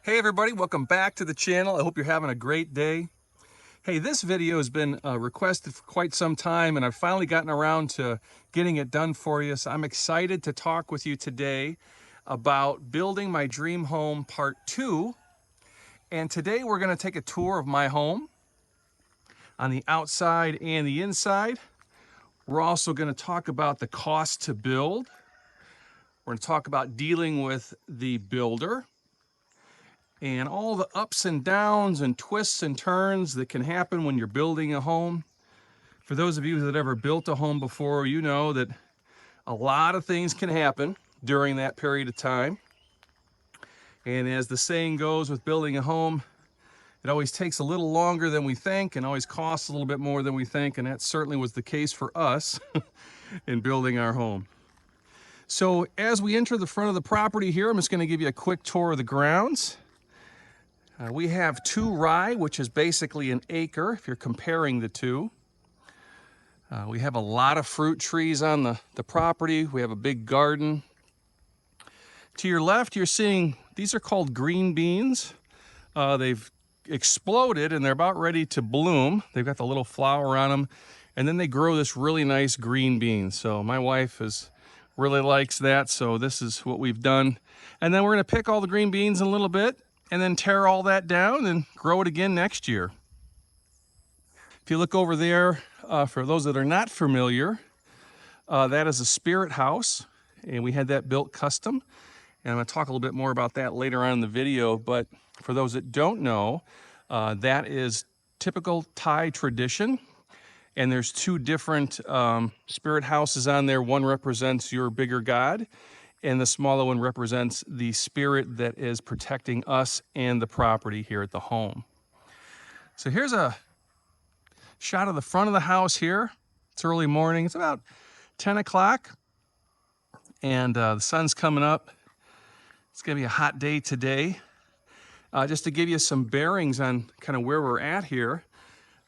Hey everybody, welcome back to the channel. I hope you're having a great day. Hey, this video has been requested for quite some time and I've finally gotten around to getting it done for you. So I'm excited to talk with you today about building my dream home part 2. And today we're going to take a tour of my home on the outside and the inside. We're also going to talk about the cost to build. We're going to talk about dealing with the builder and all the ups and downs and twists and turns that can happen when you're building a home. For those of you that ever built a home before, you know that a lot of things can happen during that period of time. And as the saying goes with building a home, it always takes a little longer than we think and always costs a little bit more than we think. And that certainly was the case for us in building our home. So as we enter the front of the property here, I'm just going to give you a quick tour of the grounds. We have 2 rye, which is basically an acre if you're comparing the two. We have a lot of fruit trees on the property. We have a big garden. To your left, you're seeing, these are called green beans. They've exploded and they're about ready to bloom. They've got the little flower on them. And then they grow this really nice green bean. So my wife really likes that. So this is what we've done. And then we're going to pick all the green beans in a little bit and then tear all that down and grow it again next year. If you look over there, for those that are not familiar, that is a spirit house, and we had that built custom. And I'm going to talk a little bit more about that later on in the video, but for those that don't know, that is typical Thai tradition. And there's 2 different spirit houses on there. One represents your bigger god, and the smaller one represents the spirit that is protecting us and the property here at the home. So here's a shot of the front of the house here. It's early morning. It's about 10 o'clock, and the sun's coming up. It's going to be a hot day today. Just to give you some bearings on kind of where we're at here,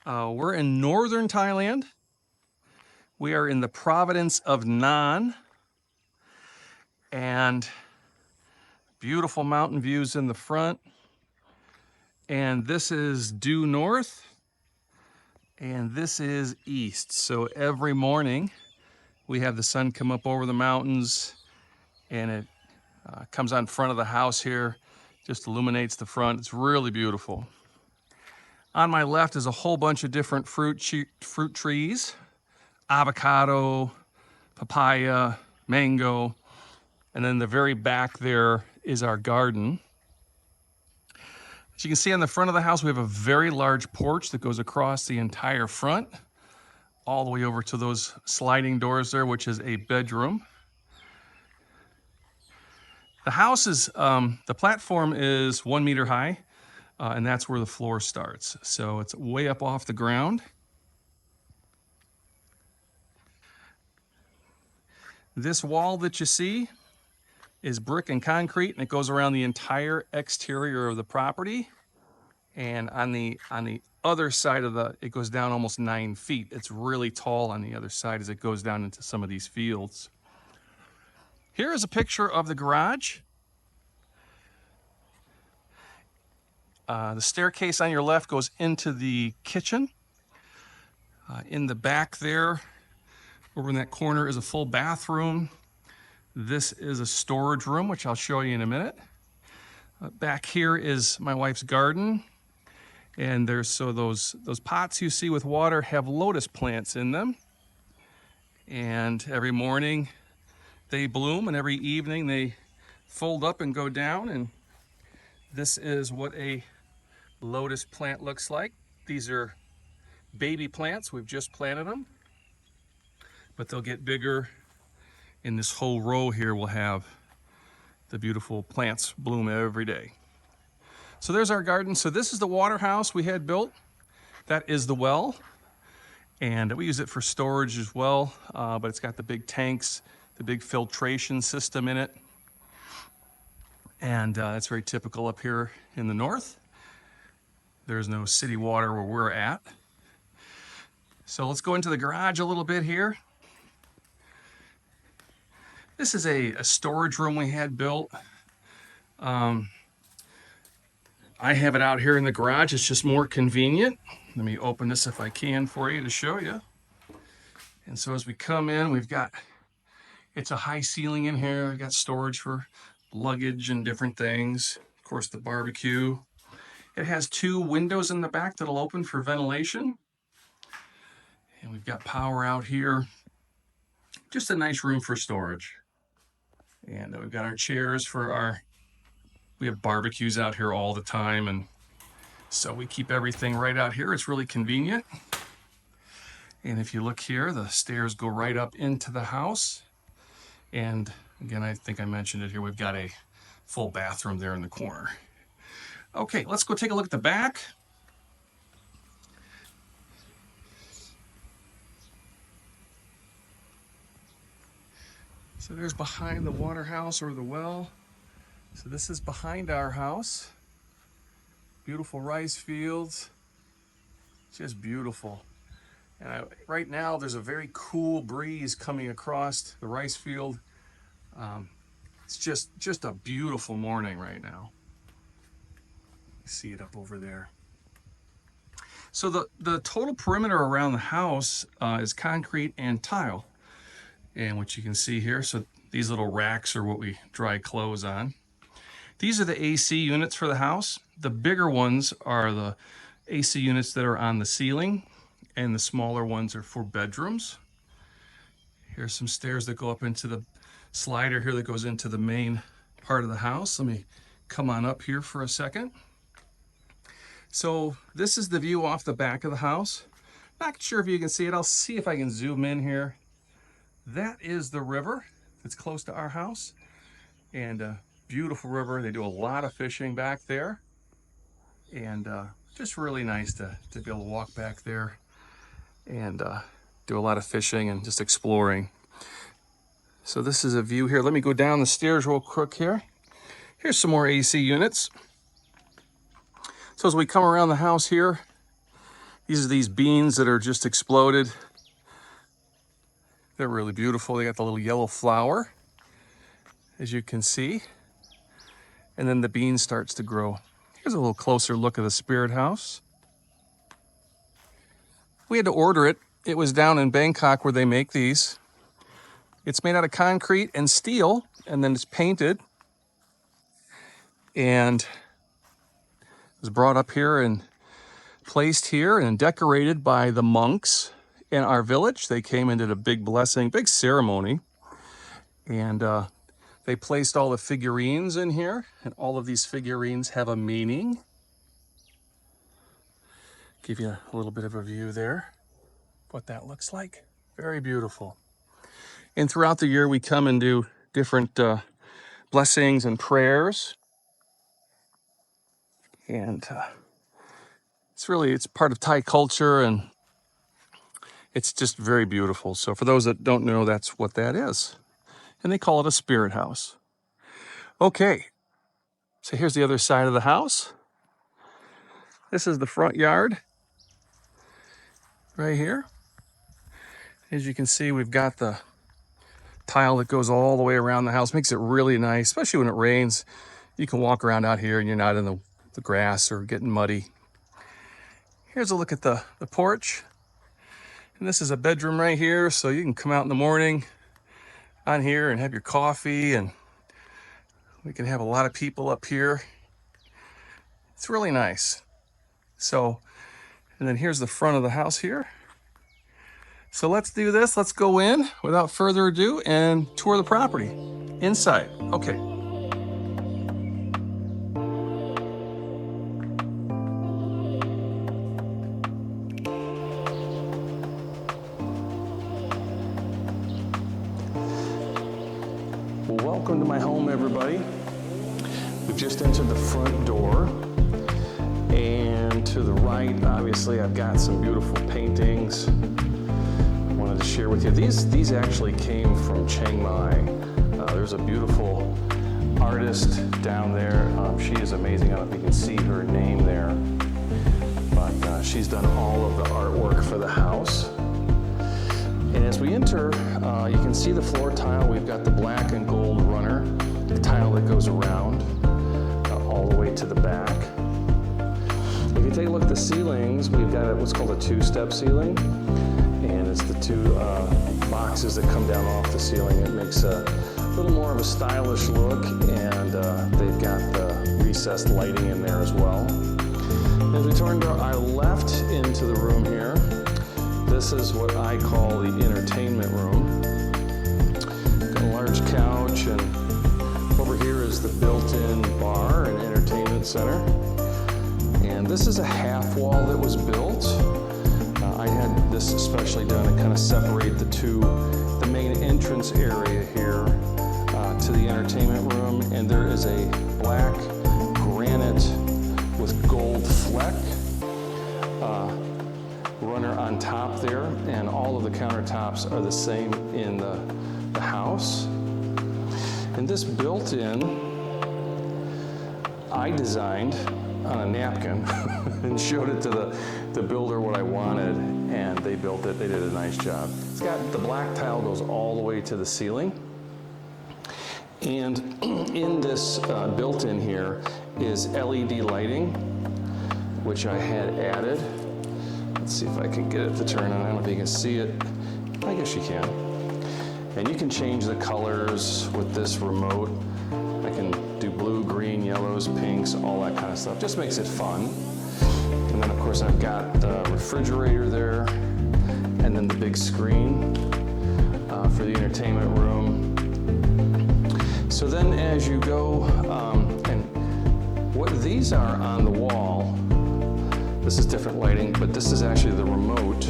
we're in Northern Thailand. We are in the province of Nan. And beautiful mountain views in the front. And this is due north, and this is east. So every morning we have the sun come up over the mountains, and it comes on front of the house here, just illuminates the front. It's really beautiful. On my left is a whole bunch of different fruit trees, avocado, papaya, mango. And then the very back there is our garden. As you can see on the front of the house, we have a very large porch that goes across the entire front, all the way over to those sliding doors there, which is a bedroom. The house is, the platform is 1 meter high, and that's where the floor starts. So it's way up off the ground. This wall that you see is brick and concrete, and it goes around the entire exterior of the property. And on the other side of it goes down almost 9 feet. It's really tall on the other side as it goes down into some of these fields. Here is a picture of the garage. The staircase on your left goes into the kitchen. In the back there, over in that corner, is a full bathroom. This is a storage room, which I'll show you in a minute. Back here is my wife's garden. And those pots you see with water have lotus plants in them. And every morning they bloom, and every evening they fold up and go down. And this is what a lotus plant looks like. These are baby plants. We've just planted them, but they'll get bigger. In this whole row here, we'll have the beautiful plants bloom every day. So there's our garden. So this is the water house we had built. That is the well. And we use it for storage as well, but it's got the big tanks, the big filtration system in it. And that's very typical up here in the north. There's no city water where we're at. So let's go into the garage a little bit here. This is a storage room we had built. I have it out here in the garage. It's just more convenient. Let me open this if I can for you to show you. And so as we come in, it's a high ceiling in here. I've got storage for luggage and different things. Of course, the barbecue. It has 2 windows in the back that'll open for ventilation. And we've got power out here. Just a nice room for storage. And we've got our chairs we have barbecues out here all the time. And so we keep everything right out here. It's really convenient. And if you look here, the stairs go right up into the house. And again, I think I mentioned it here. We've got a full bathroom there in the corner. Okay, let's go take a look at the back. So there's behind the water house or the well. So this is behind our house. Beautiful rice fields. Just beautiful. And right now there's a very cool breeze coming across the rice field. It's just a beautiful morning right now. You see it up over there. So the total perimeter around the house is concrete and tile. And what you can see here, so these little racks are what we dry clothes on. These are the AC units for the house. The bigger ones are the AC units that are on the ceiling, and the smaller ones are for bedrooms. Here's some stairs that go up into the slider here that goes into the main part of the house. Let me come on up here for a second. So this is the view off the back of the house. Not sure if you can see it. I'll see if I can zoom in here. That is the river that's close to our house, and a beautiful river. They do a lot of fishing back there, and just really nice to be able to walk back there and do a lot of fishing and just exploring. So this is a view here. Let me go down the stairs real quick here. Here's some more AC units. So as we come around the house here, these are these beans that are just exploded. They're really beautiful. They got the little yellow flower, as you can see. And then the bean starts to grow. Here's a little closer look at the spirit house. We had to order it. It was down in Bangkok where they make these. It's made out of concrete and steel, and then it's painted. And it was brought up here and placed here and decorated by the monks in our village. They came and did a big blessing, big ceremony. And they placed all the figurines in here, and all of these figurines have a meaning. Give you a little bit of a view there, what that looks like. Very beautiful. And throughout the year, we come and do different blessings and prayers. And it's part of Thai culture, and it's just very beautiful. So for those that don't know, that's what that is. And they call it a spirit house. Okay, so here's the other side of the house. This is the front yard right here. As you can see, we've got the tile that goes all the way around the house. Makes it really nice, especially when it rains. You can walk around out here and you're not in the grass or getting muddy. Here's a look at the porch. And this is a bedroom right here, so you can come out in the morning on here and have your coffee, and we can have a lot of people up here. It's really nice. So, and then here's the front of the house here. So let's do this. Let's go in without further ado and tour the property inside. Okay. Welcome to my home, everybody. We've just entered the front door, and to the right, obviously, I've got some beautiful paintings I wanted to share with you. These actually came from Chiang Mai. There's a beautiful artist down there. She is amazing. I don't know if you can see her name there, but she's done all of the artwork for the house. And as we enter, you can see the floor tile. We've got the black and gold runner, the tile that goes around all the way to the back. you take a look at the ceilings, we've got what's called a two-step ceiling, and it's the two boxes that come down off the ceiling. It makes a little more of a stylish look, and they've got the recessed lighting in there as well. As we turn to our left into the room here, this is what I call the entertainment room. Got a large couch, and over here is the built-in bar and entertainment center. And this is a half wall that was built. I had this specially done to kind of separate the main entrance area here to the entertainment room. And there is a black granite with gold fleck runner on top there, and all of the countertops are the same in the house. And this built-in, I designed on a napkin and showed it to the builder what I wanted, and they built it. They did a nice job. It's got the black tile goes all the way to the ceiling. And in this built-in here is LED lighting, which I had added. Let's see if I can get it to turn on. I don't know if you can see it. I guess you can. And you can change the colors with this remote. I can do blue, green, yellows, pinks, all that kind of stuff. Just makes it fun. And then of course I've got the refrigerator there, and then the big screen for the entertainment room. So then as you go, and what these are on the wall, this is different lighting, but this is actually the remote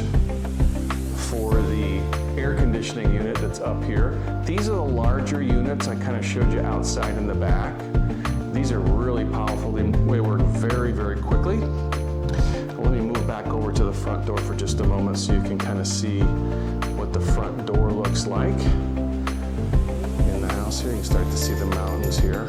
for the air conditioning unit that's up here. These are the larger units I kind of showed you outside in the back. These are really powerful. They work very, very quickly. Let me move back over to the front door for just a moment so you can kind of see what the front door looks like in the house here. You can start to see the mountains here.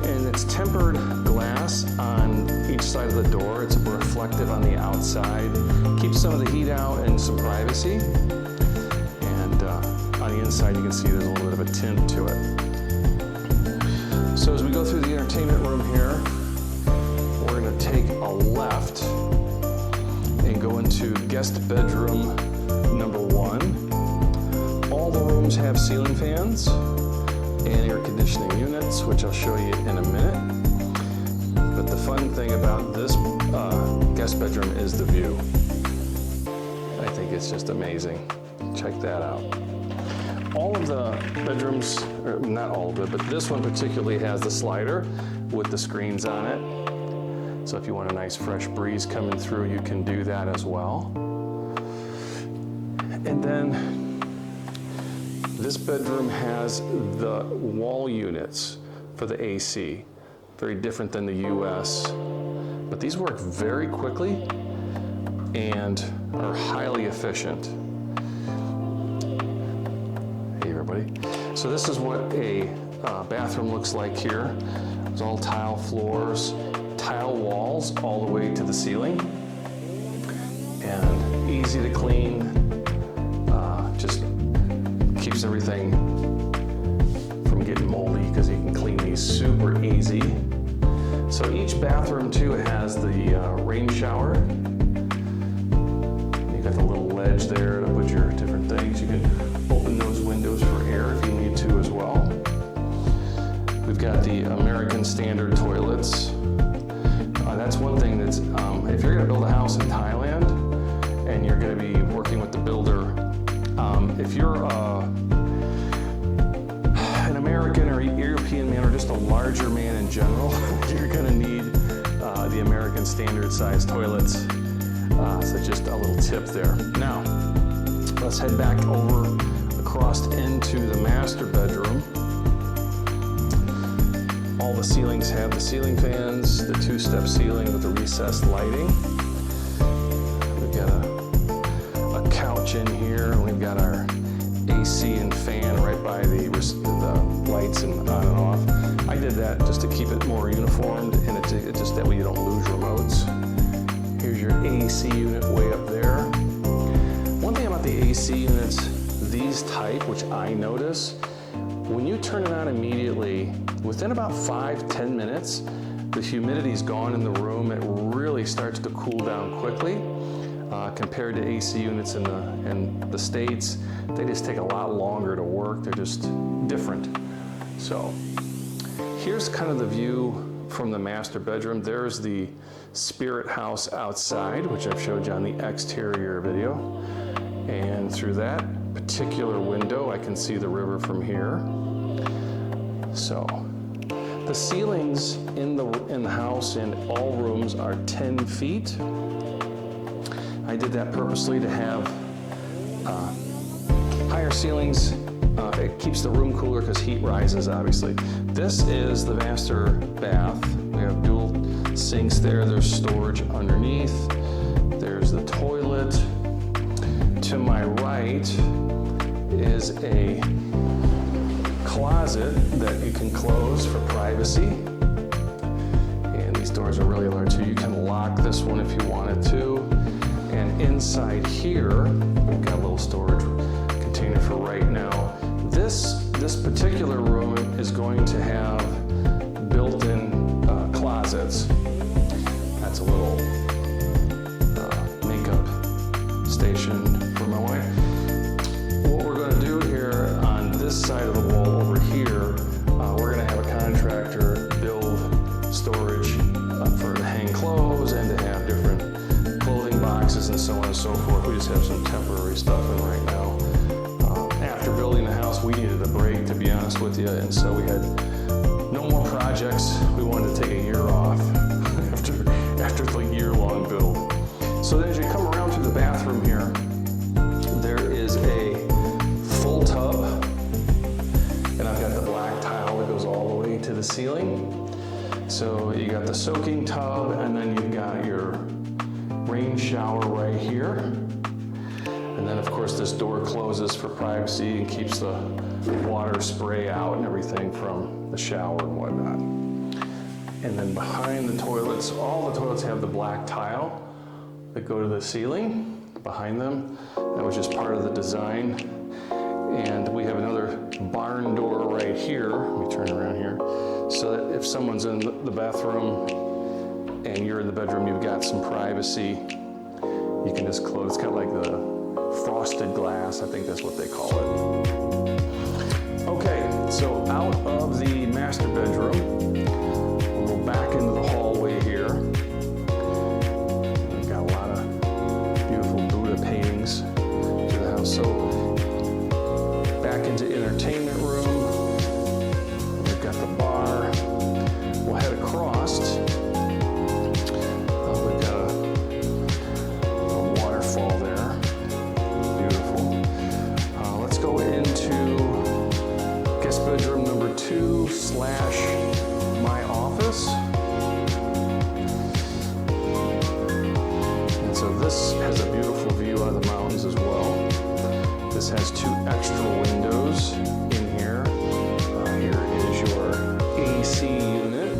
And it's tempered glass on each side of the door. It's reflective on the outside. Keeps some of the heat out and some privacy. And on the inside you can see there's a little bit of a tint to it. So as we go through the entertainment room here, we're going to take a left and go into guest bedroom number 1. All the rooms have ceiling fans and air conditioning units, which I'll show you in a minute. But the fun thing about this guest bedroom is the view. I think it's just amazing. Check that out. All of the bedrooms, or not all of it, but this one particularly has the slider with the screens on it. So if you want a nice fresh breeze coming through, you can do that as well. And then this bedroom has the wall units for the AC. Very different than the US. But these work very quickly and are highly efficient. Hey everybody. So this is what a bathroom looks like here. It's all tile floors, tile walls all the way to the ceiling. And easy to clean. Just keeps everything from getting moldy because you can clean these super easy. So each bathroom too has the rain shower. You got the little ledge there to put your different things. You can open those windows for air if you need to as well. We've got the American standard toilets. That's one thing that's, if you're gonna build a house in Thailand and you're gonna be working with the builder, if you're an American or European man or just a larger man in general, you're gonna need the American standard size toilets. So just a little tip there. Now, let's head back over across into the master bedroom. All the ceilings have the ceiling fans, the two-step ceiling with the recessed lighting. We've got a couch in here, and we've got our AC and fan right by the lights and on and off. I did that just to keep it more uniformed, and it just that way you don't lose remotes. Here's your AC unit way up there. One thing about the AC units, these type, which I notice, when you turn it on immediately, within about 5-10 minutes, the humidity's gone in the room. It really starts to cool down quickly. Compared to AC units in the States, they just take a lot longer to work. They're just different. So here's kind of the view from the master bedroom. There's the spirit house outside, which I've showed you on the exterior video. And through that particular window, I can see the river from here. So the ceilings in the house in all rooms are 10 feet. I did that purposely to have higher ceilings. It keeps the room cooler because heat rises, obviously. This is the master bath. We have dual sinks there. There's storage underneath. There's the toilet. To my right is a closet that you can close for privacy. And these doors are really large, so you can lock this one if you wanted to. And inside here, we've got a little storage container for right now. This particular room is going to have built-in closets. That's a little makeup station for my wife. What we're going to do here on this side of the wall over here, we're going to have a contractor build storage for to hang clothes and to have different clothing boxes and so on and so forth. We just have some temporary stuff in right now. After building the house, we needed a break, to be honest with you, and so we had no more projects. We wanted to take a year off after the year-long build. So then as you come around to the bathroom here, there is a full tub, and I've got the black tile that goes all the way to the ceiling. So you got the soaking tub, and then you've got your rain shower right here. And then of course this door closes for privacy and keeps the water spray out and everything from the shower and whatnot. And then behind the toilets, all the toilets have the black tile that go to the ceiling behind them. That was just part of the design. And we have another barn door right here. Let me turn around here. So that if someone's in the bathroom and you're in the bedroom, you've got some privacy. You can just close. It's kind of like the frosted glass, I think that's what they call it. Okay, so out of the master bedroom, we'll go back into the hallway here. We've got a lot of beautiful Buddha paintings to the house. So back into entertainment room. We've got the bar. We'll head across. We've got a waterfall there. Let's go into guest bedroom number 2 / my office. And so this has a beautiful view out of the mountains as well. This has 2 extra windows in here. Here is your AC unit.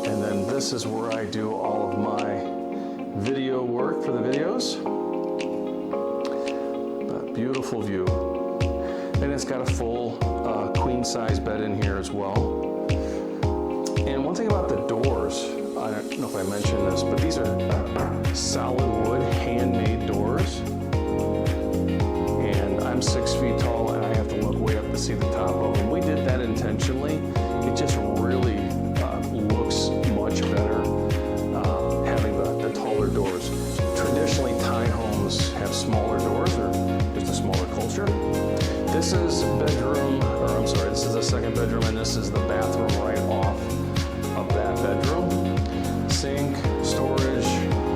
And then this is where I do all of my video work for the videos. Beautiful view. And it's got a full queen-size bed in here as well. And one thing about the doors, I don't know if I mentioned this, but these are solid wood, handmade doors. And I'm 6 feet tall and I have to look way up to see the top of them. We did that intentionally. It just really looks much better having the taller doors. Traditionally, Thai homes have smaller doors, or just a smaller culture. This is bedroom, or I'm sorry, this is the second bedroom, and this is the bathroom right off of that bedroom. Sink, storage,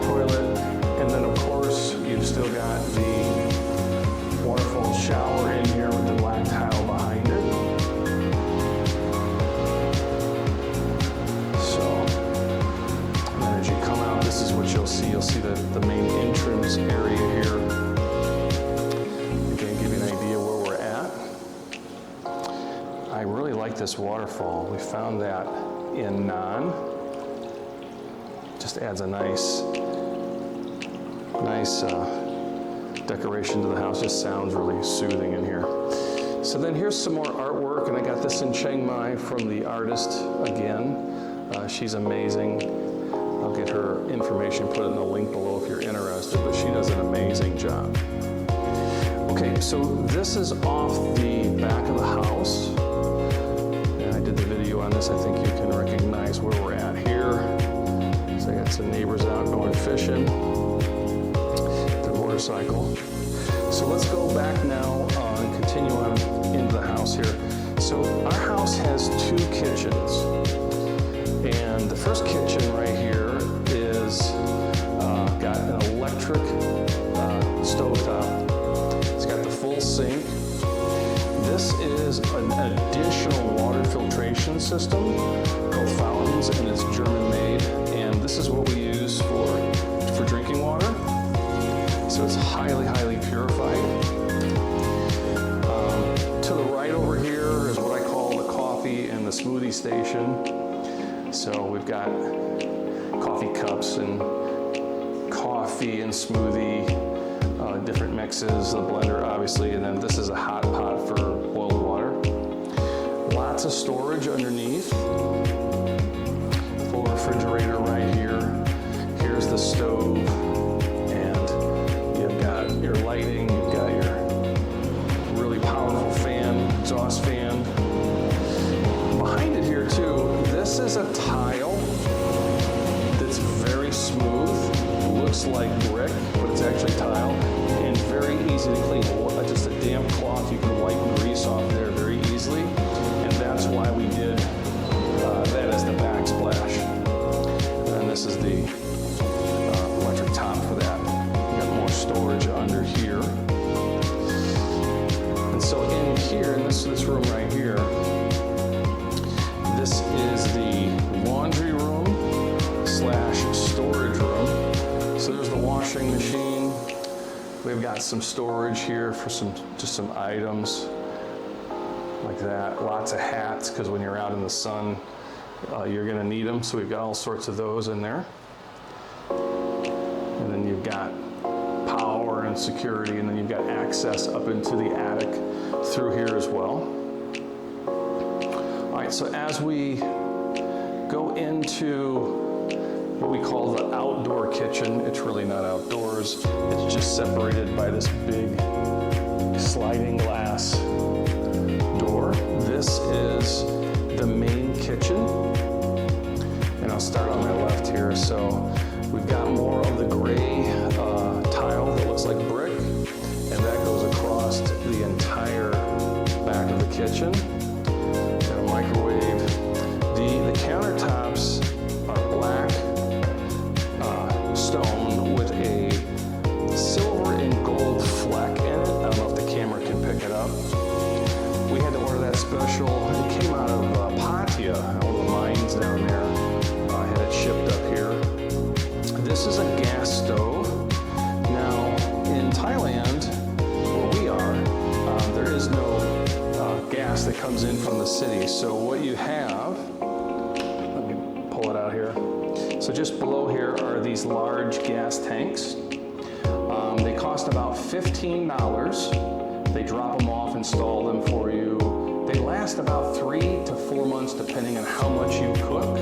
toilet, and then of course you've still got the waterfall shower in here with the black tile behind it. So, and then as you come out, this is what you'll see. You'll see the main entrance area here. Again, give you an idea where we're at. I really like this waterfall. We found that in Nan. Just adds a nice decoration to the house. Just sounds really soothing in here. So then here's some more artwork, and I got this in Chiang Mai from the artist again. She's amazing. I'll get her information, put it in the link below if you're interested, but she does an amazing job. Okay, so this is off the back of the house. And I did the video on this. I think you can recognize where we're at here. So I got some neighbors out going fishing. Their motorcycle. So let's go back now and continue on into the house here. So our house has 2 kitchens. And the first kitchen right here is got an electric stovetop. It's got the full sink. This is an additional water filtration system called Fountains, and it's German made. And this is what we use for drinking water. So it's highly, highly purified. To the right over here is what I call the coffee and the smoothie station. So we've got coffee cups and coffee and smoothie, different mixes, the blender obviously, and then this is a hot pot for boiled water. Lots of storage underneath. Full refrigerator right here. Here's the stove, and you've got your lighting, you've got your really powerful fan, exhaust fan. Behind it here too, this is a tile that's very smooth. Looks like brick, but it's actually tile, and very easy to clean. Just a damp cloth, you can wipe grease off there very easily, and that's why we did that as the backsplash. And this is the electric top for that. We got more storage under here. And so in here, in this room right here, this is the laundry room / storage room. So there's the washing machine. We've got some storage here for just some items like that. Lots of hats, because when you're out in the sun, you're gonna need them. So we've got all sorts of those in there. And then you've got power and security, and then you've got access up into the attic through here as well. All right, so as we go into what we call the outdoor kitchen, it's really not outdoors. It's just separated by this big sliding glass door. This is the main kitchen. And I'll start on my left here. So we've got more of the gray tile that looks like brick, and that goes across the entire back of the kitchen. Got a microwave. The countertops are black stone with a silver and gold fleck in it. I don't know if the camera can pick it up. We had to order that special. It came out of Pattaya, one of the mines down there. I had it shipped up here. This is a gas stove. Now, in Thailand, where we are, there is no gas that comes in from the city. So what you have, let me pull it out here. So just below here are these large gas tanks. They cost about $15. They drop them off, install them for you. They last about 3 to 4 months depending on how much you cook.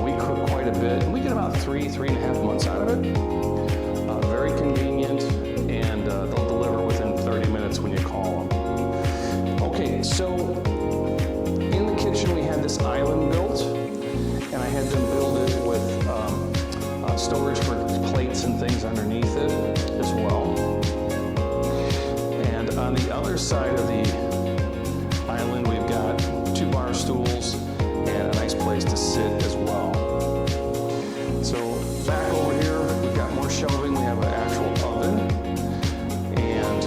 We cook quite a bit, and we get about 3.5 months out of it. Very convenient, and they'll deliver within 30 minutes when you call them. Okay, so in the kitchen we had this island built, and I had them build it with storage for plates and things underneath it as well. And on the other side of the island, we've got 2 bar stools and a nice place to sit as well. So back over here, we've got more shelving. We have an actual oven, and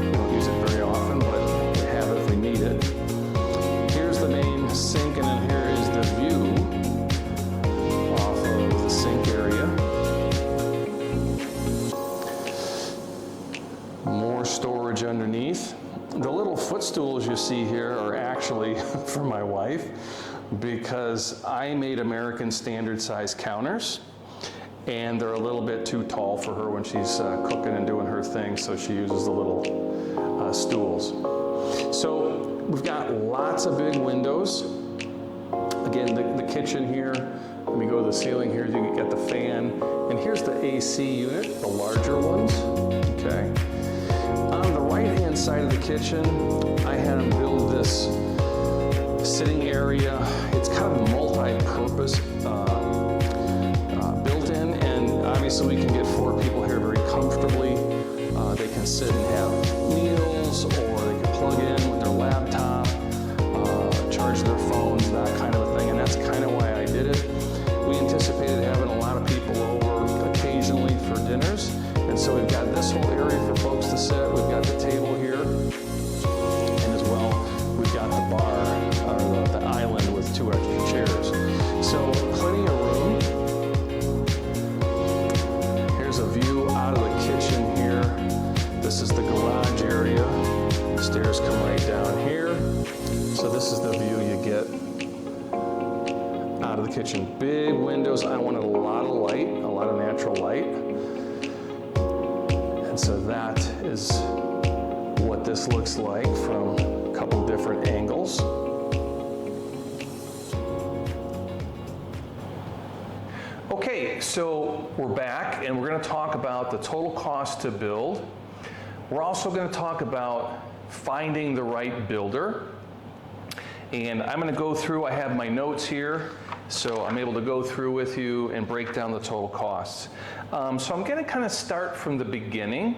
we don't use it very often, but we have it if we need it. Here's the main sink, and then here is the view off of the sink area. More storage underneath. The little footstools you see here are actually for my wife, because I made American standard size counters, and they're a little bit too tall for her when she's cooking and doing her thing, so she uses the little stools. So we've got lots of big windows. Again, the kitchen here. Let me go to the ceiling here. You get the fan. And here's the AC unit, the larger ones. Okay. On the right-hand side of the kitchen, I had them build this sitting area. It's kind of multi-purpose built-in, and obviously we can get 4 people here very comfortably. They can sit and have meals, or they can plug in with their laptop, charge their phones, that kind of a thing, and that's kind of why I did it. We anticipated having a lot of people over occasionally for dinners, and so we've got this whole area for folks to sit. We've got the table here, and as well, we've got the bar, or the island with 2 extra chairs. So plenty of room. Here's a view out of the kitchen here. This is the garage area. The stairs come right down here. So this is the view you get out of the kitchen. Big windows. I wanted a lot of light, a lot of natural light. And so that is what this looks like from a couple different angles. Okay, so we're back, and we're going to talk about the total cost to build. We're also going to talk about finding the right builder. And I'm going to go through, I have my notes here, so I'm able to go through with you and break down the total costs. So I'm going to kind of start from the beginning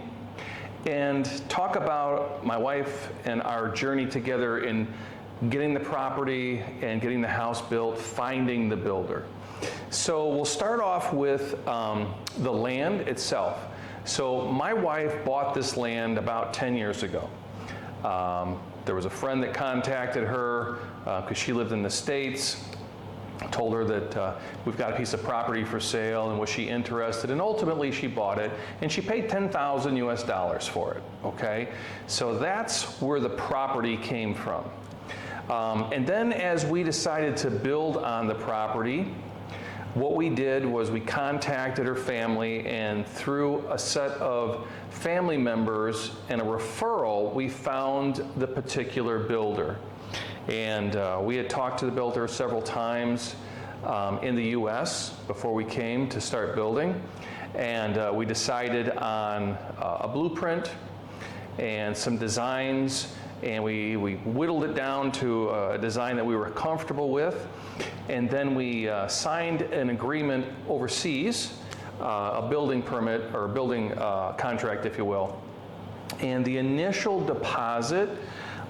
and talk about my wife and our journey together in getting the property and getting the house built, finding the builder. So we'll start off with the land itself. So my wife bought this land about 10 years ago. There was a friend that contacted her because she lived in the States, told her that we've got a piece of property for sale and was she interested, and ultimately she bought it, and she paid $10,000 US for it, okay? So that's where the property came from. And then as we decided to build on the property, what we did was we contacted her family, and through a set of family members and a referral, we found the particular builder. And we had talked to the builder several times in the US before we came to start building. And we decided on a blueprint and some designs, and we whittled it down to a design that we were comfortable with. And then we signed an agreement overseas, a building permit, or building contract, if you will. And the initial deposit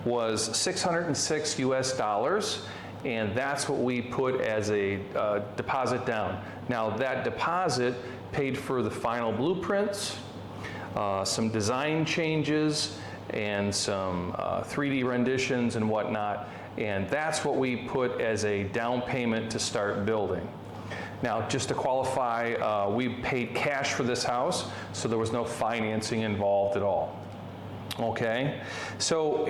was $606 US, and that's what we put as a deposit down. Now that deposit paid for the final blueprints, some design changes, and some 3D renditions and whatnot. And that's what we put as a down payment to start building. Now, just to qualify, we paid cash for this house, so there was no financing involved at all. Okay, so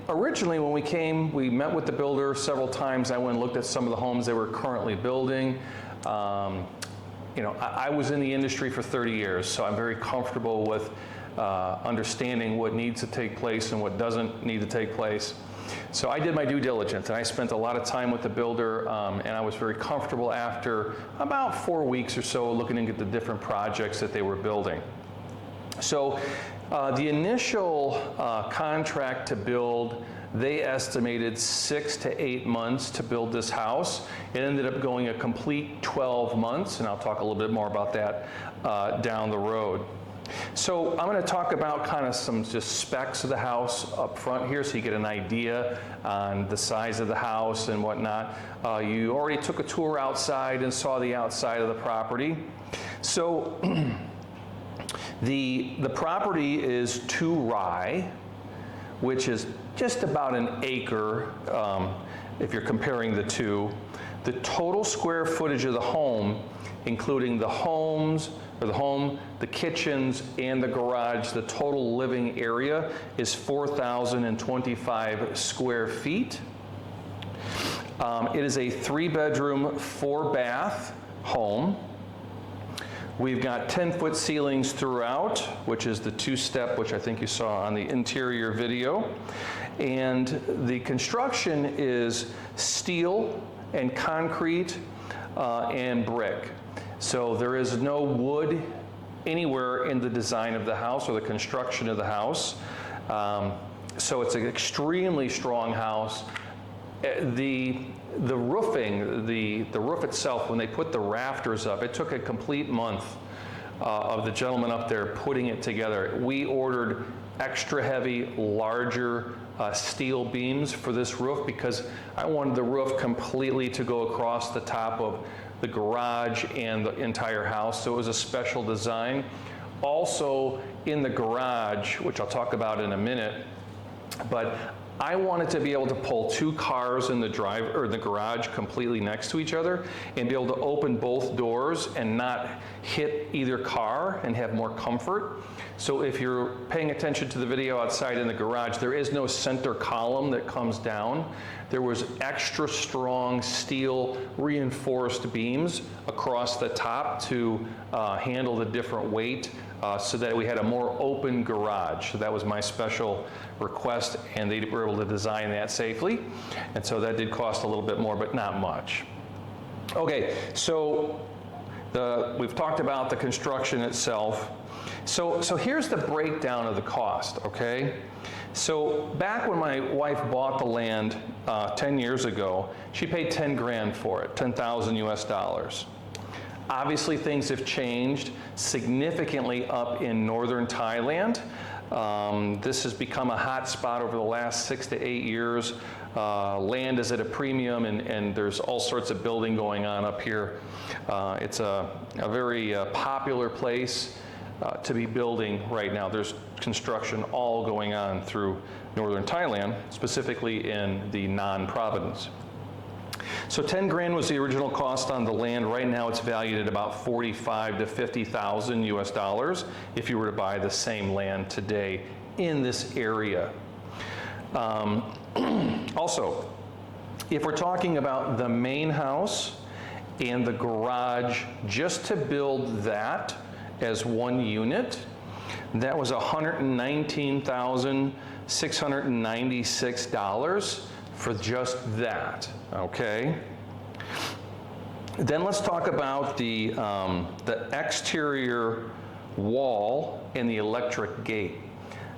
originally when we came, we met with the builder several times. I went and looked at some of the homes they were currently building. You know, I was in the industry for 30 years, so I'm very comfortable with understanding what needs to take place and what doesn't need to take place. So I did my due diligence, and I spent a lot of time with the builder, and I was very comfortable after about 4 weeks or so looking at the different projects that they were building. So the initial contract to build, they estimated 6 to 8 months to build this house. It ended up going a complete 12 months, and I'll talk a little bit more about that down the road. So I'm going to talk about kind of some just specs of the house up front here, so you get an idea on the size of the house and whatnot. You already took a tour outside and saw the outside of the property. So the property is 2 rye, which is just about an acre if you're comparing the two. The total square footage of the home, including the home, the kitchens, and the garage, the total living area is 4,025 square feet. It is a 3-bedroom, 4-bath home. We've got 10-foot ceilings throughout, which is the 2-step, which I think you saw on the interior video. And the construction is steel and concrete and brick. So there is no wood anywhere in the design of the house or the construction of the house. So it's an extremely strong house. The roofing, the roof itself, when they put the rafters up, it took a complete month of the gentleman up there putting it together. We ordered extra heavy, larger steel beams for this roof because I wanted the roof completely to go across the top of the garage and the entire house, so it was a special design. Also in the garage, which I'll talk about in a minute, but I wanted to be able to pull two cars in the the garage completely next to each other and be able to open both doors and not hit either car and have more comfort. So if you're paying attention to the video outside in the garage, there is no center column that comes down. There was extra strong steel reinforced beams across the top to handle the different weight so that we had a more open garage. So that was my special request, and they were able to design that safely. And so that did cost a little bit more, but not much. Okay, so we've talked about the construction itself. So here's the breakdown of the cost, okay? So back when my wife bought the land 10 years ago, she paid 10 grand for it, 10,000 US dollars. Obviously things have changed significantly up in Northern Thailand. This has become a hot spot over the last 6 to 8 years. Land is at a premium, and there's all sorts of building going on up here. It's a very popular place to be building right now. There's construction all going on through Northern Thailand, specifically in the Nan province. So 10 grand was the original cost on the land. Right now it's valued at about 45 to 50,000 US dollars if you were to buy the same land today in this area. Also, if we're talking about the main house and the garage, just to build that as one unit, that was $119,696 for just that, okay? Then let's talk about the exterior wall and the electric gate.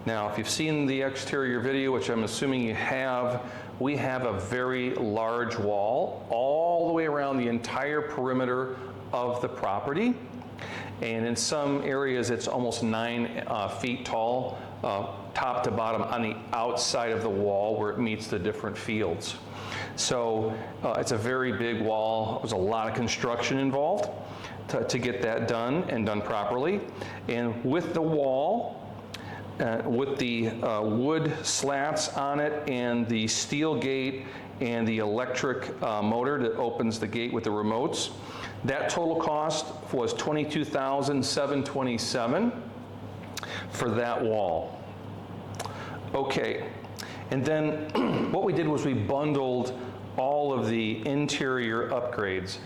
Now, if you've seen the exterior video, which I'm assuming you have, we have a very large wall all the way around the entire perimeter of the property. And in some areas, it's almost 9 feet tall, top to bottom on the outside of the wall where it meets the different fields. So it's a very big wall. There's a lot of construction involved to get that done and done properly. And with the wall, with the wood slats on it and the steel gate and the electric motor that opens the gate with the remotes, that total cost was $22,727 for that wall. Okay, and then what we did was we bundled all of the interior upgrades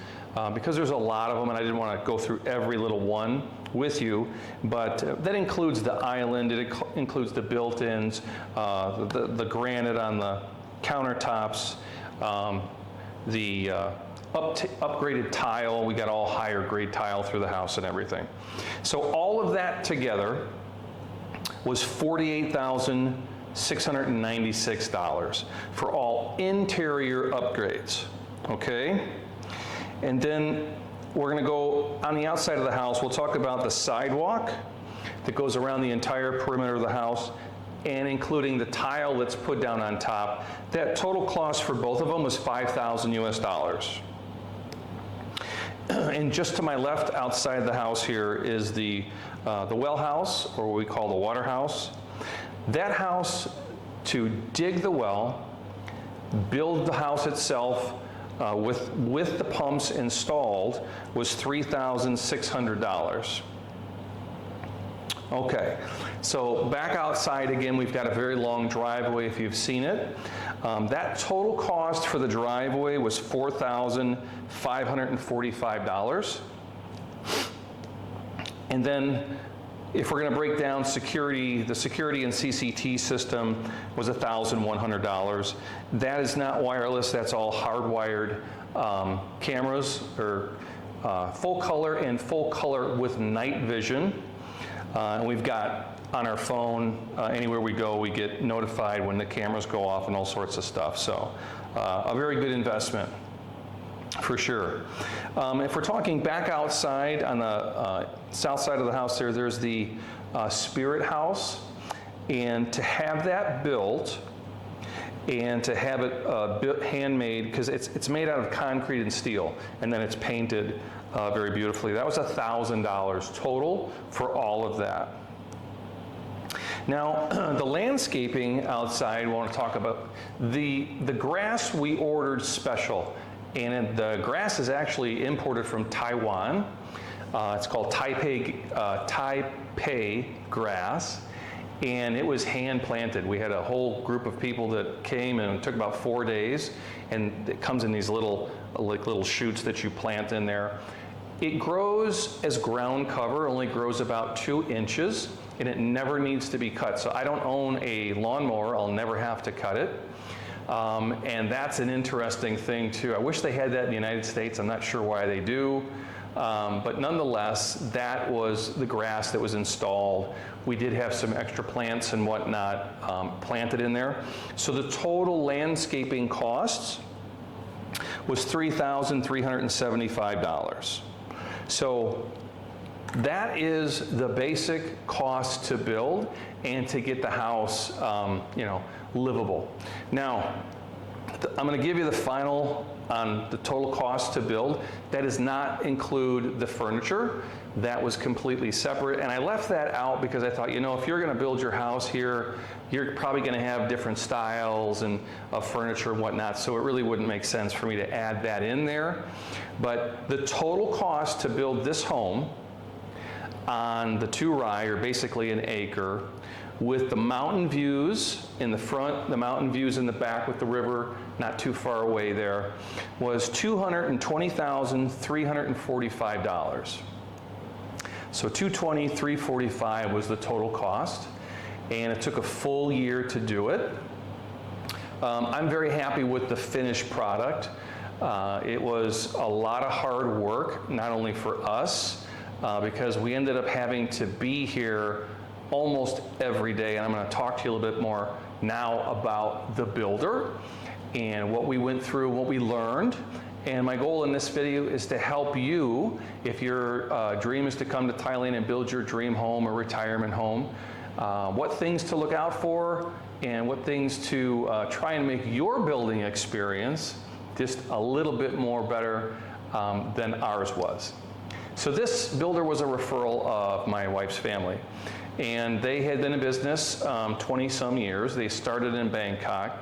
because there's a lot of them, and I didn't want to go through every little one with you, but that includes the island, it includes the built-ins, the granite on the countertops, the upgraded tile. We got all higher grade tile through the house and everything. So all of that together was $48,696 for all interior upgrades, okay? And then we're gonna go on the outside of the house. We'll talk about the sidewalk that goes around the entire perimeter of the house, and including the tile that's put down on top. That total cost for both of them was 5,000 US dollars. And just to my left outside the house here is the well house, or what we call the water house. That house, to dig the well, build the house itself with the pumps installed, was $3,600. Okay, so back outside again, we've got a very long driveway if you've seen it. That total cost for the driveway was $4,545. And then If we're going to break down security, the security and CCT system was $1,100. That is not wireless, that's all hardwired cameras, or full color and full color with night vision. And we've got on our phone, anywhere we go, we get notified when the cameras go off and all sorts of stuff. So a very good investment, for sure. If we're talking back outside on the south side of the house there's the Spirit House. And to have that built and to have it handmade, because it's made out of concrete and steel, and then it's painted very beautifully. That was $1,000 total for all of that. Now, the landscaping outside, we want to talk about the grass we ordered special. And the grass is actually imported from Taiwan. It's called Taipei grass, and it was hand planted. We had a whole group of people that came, and it took about 4 days, and it comes in these little shoots that you plant in there. It grows as ground cover, only grows about 2 inches, and it never needs to be cut. So I don't own a lawnmower, I'll never have to cut it. And that's an interesting thing too. I wish they had that in the United States. I'm not sure why they do. But nonetheless, that was the grass that was installed. We did have some extra plants and whatnot planted in there. So the total landscaping costs was $3,375. So that is the basic cost to build and to get the house, livable. Now, I'm going to give you the final on the total cost to build. That does not include the furniture. That was completely separate, and I left that out because I thought, if you're going to build your house here, you're probably going to have different styles and of furniture and whatnot, so it really wouldn't make sense for me to add that in there. But the total cost to build this home on the 2-rye, or basically an acre, with the mountain views in the front, the mountain views in the back with the river not too far away there, was $220,345. So $220,345 was the total cost, and it took a full year to do it. I'm very happy with the finished product. It was a lot of hard work, not only for us, because we ended up having to be here almost every day, and I'm going to talk to you a little bit more now about the builder and what we went through, what we learned. And my goal in this video is to help you, if your dream is to come to Thailand and build your dream home or retirement home, what things to look out for and what things to try and make your building experience just a little bit more better than ours was. So this builder was a referral of my wife's family, and they had been in business 20-some years. They started in Bangkok,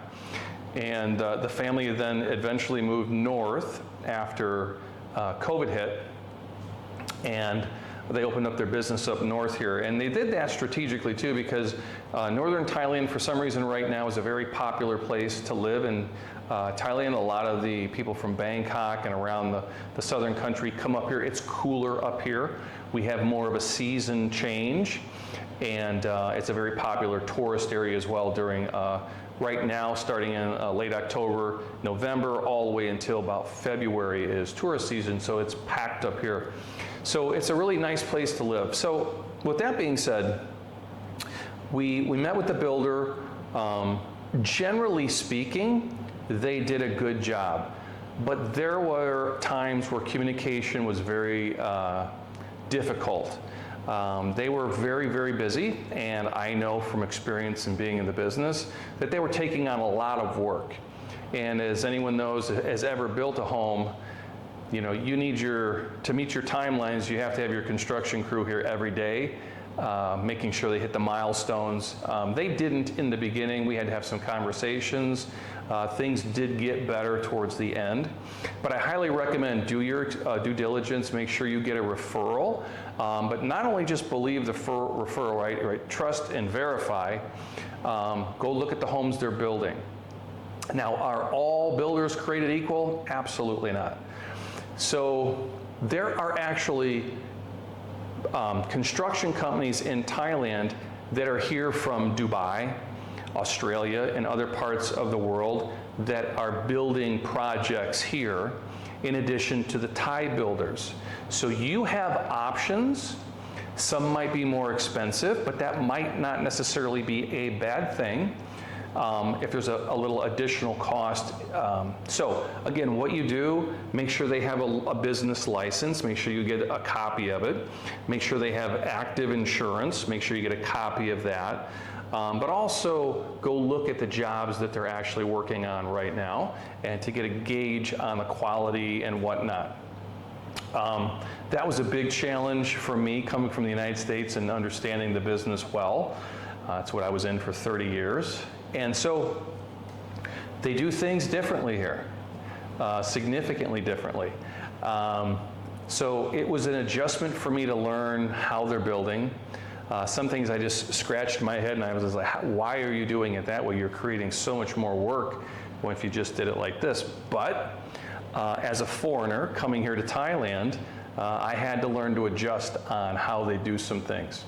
and the family then eventually moved north after COVID hit, and they opened up their business up north here. And they did that strategically too, because Northern Thailand, for some reason right now, is a very popular place to live in Thailand. A lot of the people from Bangkok and around the southern country come up here. It's cooler up here. We have more of a season change, and it's a very popular tourist area as well during right now, starting in late October, November, all the way until about February is tourist season, so it's packed up here. So it's a really nice place to live. So with that being said, we met with the builder. Generally speaking, they did a good job, but there were times where communication was very difficult. They were very, very busy, and I know from experience in being in the business that they were taking on a lot of work. And as anyone knows, has ever built a home, you need to meet your timelines, you have to have your construction crew here every day, making sure they hit the milestones. They didn't in the beginning. We had to have some conversations. Things did get better towards the end. But I highly recommend do your due diligence, make sure you get a referral. But not only just believe the referral, right? Trust and verify. Go look at the homes they're building. Now, are all builders created equal? Absolutely not. So there are actually construction companies in Thailand that are here from Dubai, Australia, and other parts of the world that are building projects here in addition to the Thai builders. So you have options. Some might be more expensive, but that might not necessarily be a bad thing if there's a little additional cost. So again, what you do, make sure they have a business license, make sure you get a copy of it, make sure they have active insurance, make sure you get a copy of that. But also go look at the jobs that they're actually working on right now and to get a gauge on the quality and whatnot. That was a big challenge for me coming from the United States and understanding the business well. That's what I was in for 30 years. And so they do things differently here, significantly differently. So it was an adjustment for me to learn how they're building. Some things I just scratched my head and I was just like, why are you doing it that way? You're creating so much more work when if you just did it like this. But as a foreigner coming here to Thailand, I had to learn to adjust on how they do some things.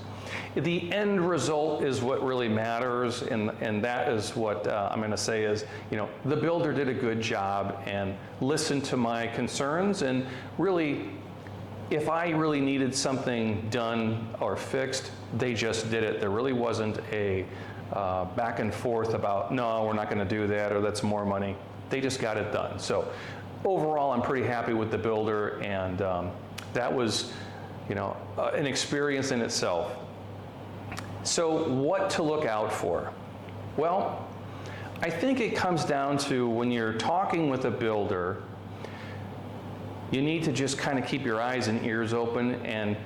The end result is what really matters, and that is what I'm going to say is, you know, the builder did a good job and listened to my concerns, and really, if I really needed something done or fixed, they just did it. There really wasn't a back and forth about, no, we're not going to do that, or that's more money. They just got it done. So overall, I'm pretty happy with the builder, and that was, you know, an experience in itself. So what to look out for? Well, I think it comes down to when you're talking with a builder, you need to just kind of keep your eyes and ears open and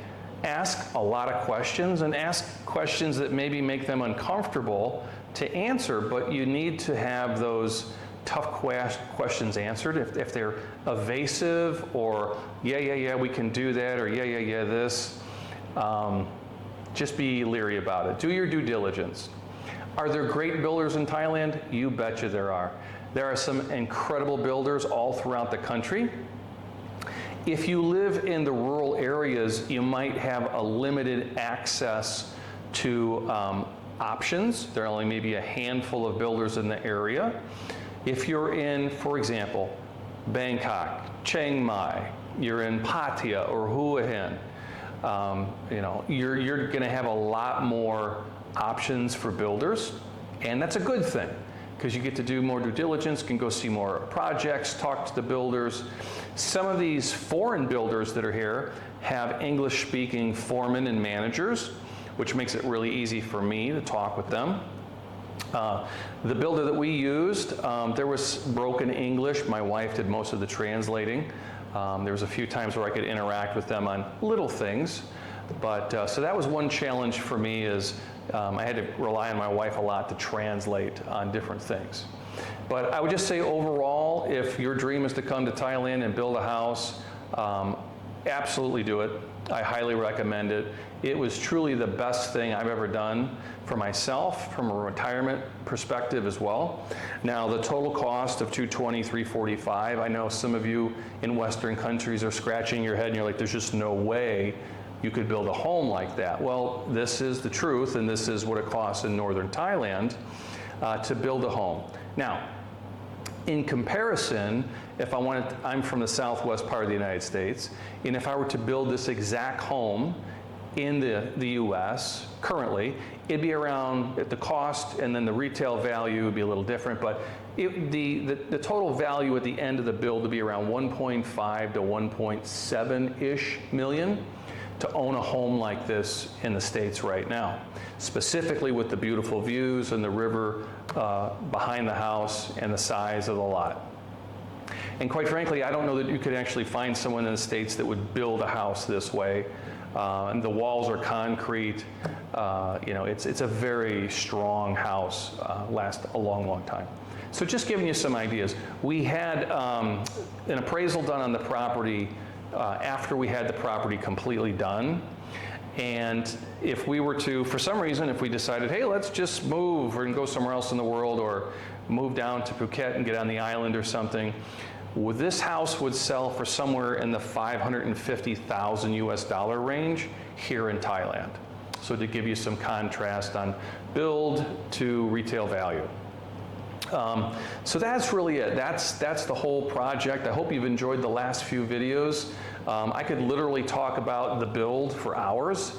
ask a lot of questions, and ask questions that maybe make them uncomfortable to answer, but you need to have those tough questions answered. If they're evasive, or yeah, we can do that, or yeah, this, just be leery about it. Do your due diligence. Are there great builders in Thailand? You betcha there are. There are some incredible builders all throughout the country. If you live in the rural areas, you might have a limited access to options. There are only maybe a handful of builders in the area. If you're in, for example, Bangkok, Chiang Mai, you're in Pattaya or Hua Hin, you know, you're going to have a lot more options for builders, and that's a good thing because you get to do more due diligence, can go see more projects, talk to the builders. Some of these foreign builders that are here have English-speaking foremen and managers, which makes it really easy for me to talk with them. The builder that we used, there was broken English. My wife did most of the translating. There was a few times where I could interact with them on little things, but so that was one challenge for me is I had to rely on my wife a lot to translate on different things. But I would just say overall, if your dream is to come to Thailand and build a house, absolutely do it. I highly recommend it. It was truly the best thing I've ever done for myself from a retirement perspective as well. Now the total cost of $220,000, $345,000, I know some of you in Western countries are scratching your head and you're like, there's just no way you could build a home like that. Well, this is the truth, and this is what it costs in Northern Thailand to build a home. Now, in comparison, I'm from the southwest part of the United States, and if I were to build this exact home in the US currently, it'd be around, the cost and then the retail value would be a little different, but the total value at the end of the build would be around 1.5 to 1.7-ish million to own a home like this in the States right now, specifically with the beautiful views and the river behind the house and the size of the lot. And quite frankly, I don't know that you could actually find someone in the States that would build a house this way. And the walls are concrete. You know, it's a very strong house, lasts a long, long time. So just giving you some ideas. We had an appraisal done on the property after we had the property completely done. And if we were to, for some reason, if we decided, hey, let's just move and go somewhere else in the world, or move down to Phuket and get on the island or something, Well, this house would sell for somewhere in the $550,000 US range here in Thailand. So to give you some contrast on build to retail value. So that's really it. That's the whole project. I hope you've enjoyed the last few videos. I could literally talk about the build for hours.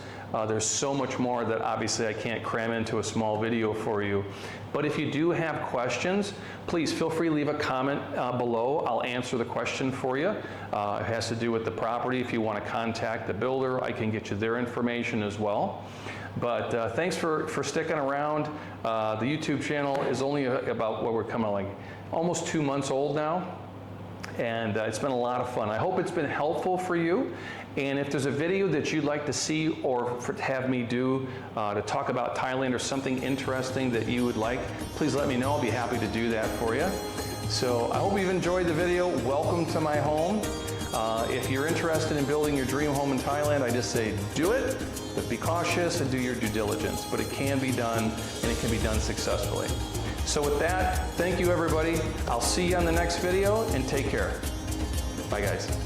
There's so much more that obviously I can't cram into a small video for you. But if you do have questions, please feel free to leave a comment below. I'll answer the question for you. It has to do with the property. If you want to contact the builder, I can get you their information as well. But thanks for sticking around. The YouTube channel is only about what we're coming like almost 2 months old now. And it's been a lot of fun. I hope it's been helpful for you. And if there's a video that you'd like to see or have me do to talk about Thailand or something interesting that you would like, please let me know. I'll be happy to do that for you. So I hope you've enjoyed the video. Welcome to my home. If you're interested in building your dream home in Thailand, I just say do it, but be cautious and do your due diligence. But it can be done, and it can be done successfully. So with that, thank you everybody. I'll see you on the next video, and take care. Bye guys.